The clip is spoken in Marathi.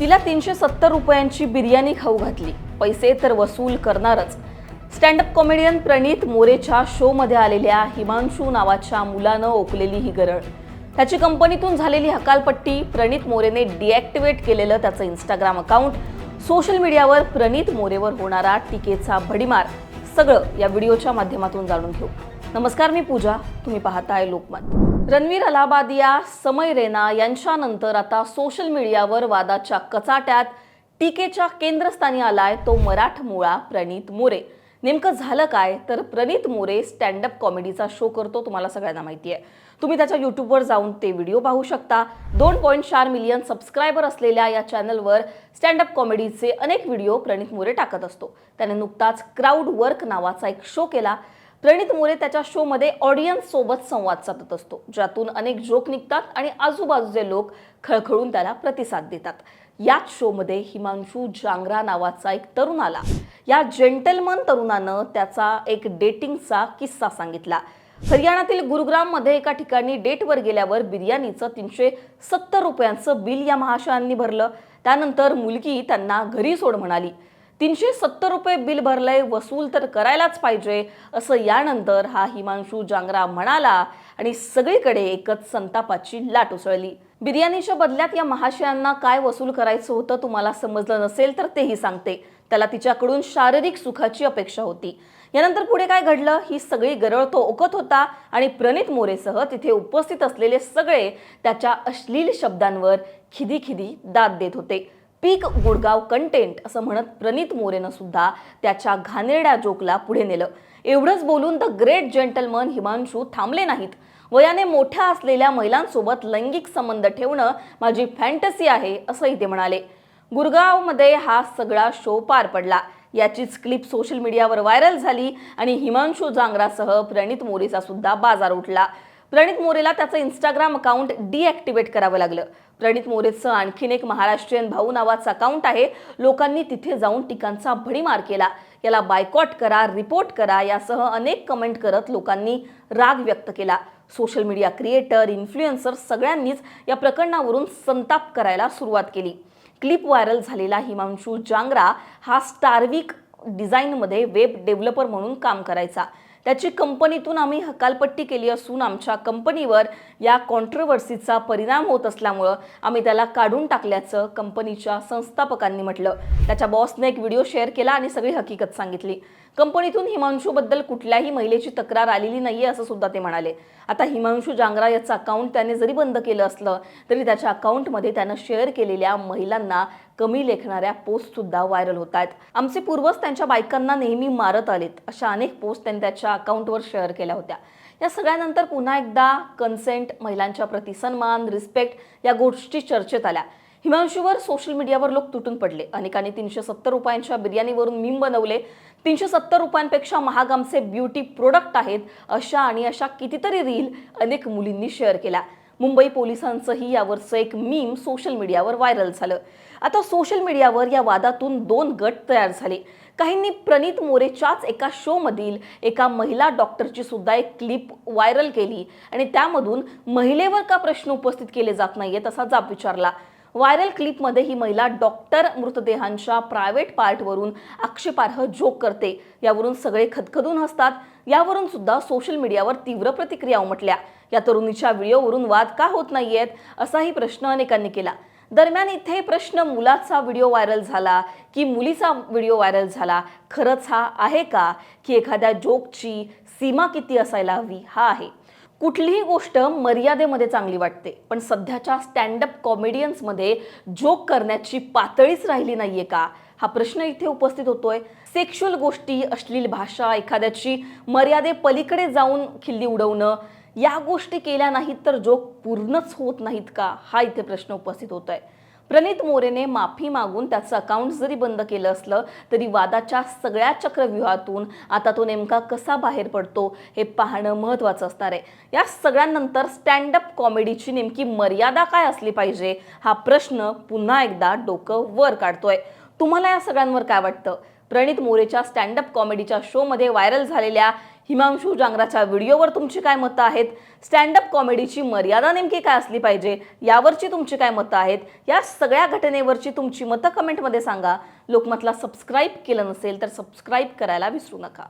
तिला 370 रुपयांची बिर्याणी खाऊ घातली, पैसे तर वसूल करणारच. स्टँडअप कॉमेडियन प्रणित मोरेच्या शोमध्ये आलेल्या हिमांशू नावाच्या मुलानं ओकलेली ही गरळ. त्याची कंपनीतून झालेली हकालपट्टी, प्रणित मोरेने डिॲक्टिव्हेट केलेलं त्याचं इंस्टाग्राम अकाउंट, सोशल मीडियावर प्रणित मोरेवर होणारा टीकेचा भडीमार, सगळं या व्हिडिओच्या माध्यमातून जाणून घेऊ. नमस्कार, मी पूजा, तुम्ही पाहताय लोकमत. रणवीर अलाहाबादिया, समय रैना यांच्यानंतर आता सोशल मीडियावर वादाच्या कचाट्यात टीकेच्या केंद्रस्थानी आलाय तो मराठमोळा प्रणित मोरे. नेमकं झालं काय, तर प्रणित मोरे स्टँडअप कॉमेडीचा शो करतो, तुम्हाला सगळ्यांना माहिती आहे. तुम्ही त्याच्या यूट्यूबवर जाऊन ते व्हिडिओ पाहू शकता. 2.4 मिलियन सबस्क्रायबर असलेल्या या चॅनलवर स्टँडअप कॉमेडीचे अनेक व्हिडिओ प्रणित मोरे टाकत असतो. त्याने नुकताच क्राऊड वर्क नावाचा एक शो केला. प्रणित मोरे त्याच्या शोमध्ये ऑडियन्स सोबत संवाद साधत असतो, ज्यातून अनेक जोक निघतात आणि आजूबाजूचे लोक खळखळून त्याला प्रतिसाद देतात. याच शोमध्ये हिमांशू जांगरा नावाचा एक तरुण आला. या जेंटलमन तरुणानं त्याचा एक डेटिंगचा किस्सा सांगितला. हरियाणातील गुरुग्राममध्ये एका ठिकाणी डेटवर गेल्यावर बिर्याणीचं 370 रुपयांचं बिल या महाशयांनी भरलं. त्यानंतर मुलगी त्यांना घरी सोड म्हणाली. 370 रुपये बिल भरलंय, वसूल तर करायलाच पाहिजे, असं यानंतर हा हिमांशू जांगरा म्हणाला आणि सगळीकडे एकच संतापाची लाट उसळली. बिर्याणीच्या बदल्यात या महाशयांना काय वसूल करायचं होतं तुम्हाला समजलं नसेल तर तेही सांगते. त्याला तिच्याकडून शारीरिक सुखाची अपेक्षा होती. यानंतर पुढे काय घडलं, ही सगळी गरळ तो ओकत होता आणि प्रणित मोरेसह तिथे उपस्थित असलेले सगळे त्याच्या अश्लील शब्दांवर खिदी दाद देत होते. पीक गुडगाव कंटेंट असं म्हणत प्रणित मोरेनं सुद्धा त्याच्या घाणेरड्या जोकला पुढे नेलं. एवढंच बोलून द ग्रेट जेंटलमन हिमांशू थांबले नाहीत. वयाने मोठ्या असलेल्या महिलांसोबत लैंगिक संबंध ठेवणं माझी फॅन्टसी आहे, असंही ते म्हणाले. गुरगावमध्ये हा सगळा शो पार पडला. याचीच क्लिप सोशल मीडियावर व्हायरल झाली आणि हिमांशू जांगरासह प्रणित मोरेचा सुद्धा बाजार उठला. प्रणित मोरेला त्याचं इंस्टाग्राम अकाउंट डिॲक्टिव्हेट करावं लागलं. प्रणित मोरेचं आणखीन एक महाराष्ट्रीयन भाऊ नावाचं अकाउंट आहे. लोकांनी तिथे जाऊन टीकांचा भडीमार केला. याला बायकॉट करा, रिपोर्ट करा, यासह अनेक कमेंट करत लोकांनी राग व्यक्त केला. सोशल मीडिया क्रिएटर, इन्फ्लुएन्सर सगळ्यांनीच या प्रकरणावरून संताप करायला सुरुवात केली. क्लिप व्हायरल झालेला हिमांशू जांगरा हा स्टारविक डिझाईनमध्ये वेब डेव्हलपर म्हणून काम करायचा. त्याची कंपनीतून आम्ही हकालपट्टी केली असून आमच्या कंपनीवर या कॉन्ट्रोवर्सीचा परिणाम होत असल्यामुळं आम्ही त्याला काढून टाकल्याचं कंपनीच्या संस्थापकांनी म्हटलं. त्याच्या बॉसने एक व्हिडिओ शेअर केला आणि सगळी हकीकत सांगितली. कंपनीतून हिमांशूबद्दल कुठल्याही महिलेची तक्रार आलेली नाहीये, असं सुद्धा ते म्हणाले. आता हिमांशू जांगरा याचं अकाउंट त्याने जरी बंद केलं असलं तरी त्याच्या अकाउंटमध्ये त्यानं शेअर केलेल्या महिलांना कमी लेखणाऱ्या पोस्ट सुद्धा व्हायरल होत आहेत. आमचे पूर्वज त्यांच्या बायकांना नेहमी मारत आलेत, अशा अनेक पोस्ट त्यांनी त्याच्या अकाउंटवर शेअर केल्या होत्या. या सगळ्यानंतर पुन्हा एकदा कन्सेंट, महिलांच्या प्रति सन्मान, रिस्पेक्ट या गोष्टी चर्चेत आल्या. हिमांशूवर सोशल मीडियावर लोक तुटून पडले. अनेकांनी 370 रुपयांच्या बिर्याणीवरून मीम बनवले. 370 रुपयांपेक्षा महाग आमचे ब्युटी प्रोडक्ट आहेत, अशा कितीतरी रील अनेक मुलींनी शेअर केल्या. मुंबई पोलिसांचंही यावरचं एक मीम सोशल मीडियावर व्हायरल झालं. आता सोशल मीडियावर या वादातून 2 गट तयार झाले. काहींनी प्रणित मोरेच्याच एका शोमधील एका महिला डॉक्टरची सुद्धा एक क्लिप व्हायरल केली आणि त्यामधून महिलेवर का प्रश्न उपस्थित केले जात नाहीयेत असा जाब विचारला. व्हायरल क्लिपमध्ये ही महिला डॉक्टर मृतदेहांच्या प्रायव्हेट पार्टवरून आक्षेपार्ह जोक करते. यावरून सगळे खदखदून हसतात. यावरून सुद्धा सोशल मीडियावर तीव्र प्रतिक्रिया उमटल्या. या तरुणीच्या व्हिडिओवरून वाद का होत नाहीयेत असाही प्रश्न अनेकांनी केला. दरम्यान इथे प्रश्न, मुलाचा व्हिडिओ व्हायरल झाला की मुलीचा व्हिडिओ व्हायरल झाला, खरंच हा आहे का, की एखाद्या जोकची सीमा किती असायला हवी हा आहे. कुठलीही गोष्ट मर्यादेमध्ये चांगली वाटते, पण सध्याच्या स्टँडअप कॉमेडियन्समध्ये जोक करण्याची पातळीच राहिली नाहीये का, हा प्रश्न इथे उपस्थित होतोय. सेक्शुअल गोष्टी, अश्लील भाषा, एखाद्याची मर्यादे पलीकडे जाऊन खिल्ली उडवणं, या गोष्टी केल्या नाहीत तर जोक पूर्णच होत नाहीत का, हा इथे प्रश्न उपस्थित होतोय. प्रणित मोरेने माफी मागून त्याचं अकाउंट जरी बंद केलं असलं तरी वादाच्या सगळ्या चक्रव्यूहातून आता तो नेमका कसा बाहेर पडतो हे पाहणं महत्त्वाचं असणार आहे. या सगळ्यांनंतर स्टँडअप कॉमेडीची नेमकी मर्यादा काय असली पाहिजे हा प्रश्न पुन्हा एकदा डोकं वर काढतोय. तुम्हाला या सगळ्यांवर काय वाटतं? प्रणित मोरेच्या स्टँडअप कॉमेडीच्या शोमध्ये व्हायरल झालेल्या हिमांशू जांगराच्या व्हिडिओवर तुमची काय मतं आहेत? स्टँडअप कॉमेडीची मर्यादा नेमकी काय असली पाहिजे यावरची तुमची काय मतं आहेत? या सगळ्या घटनेवरची तुमची मतं कमेंटमध्ये सांगा. लोकमतला सबस्क्राईब केलं नसेल तर सबस्क्राईब करायला विसरू नका.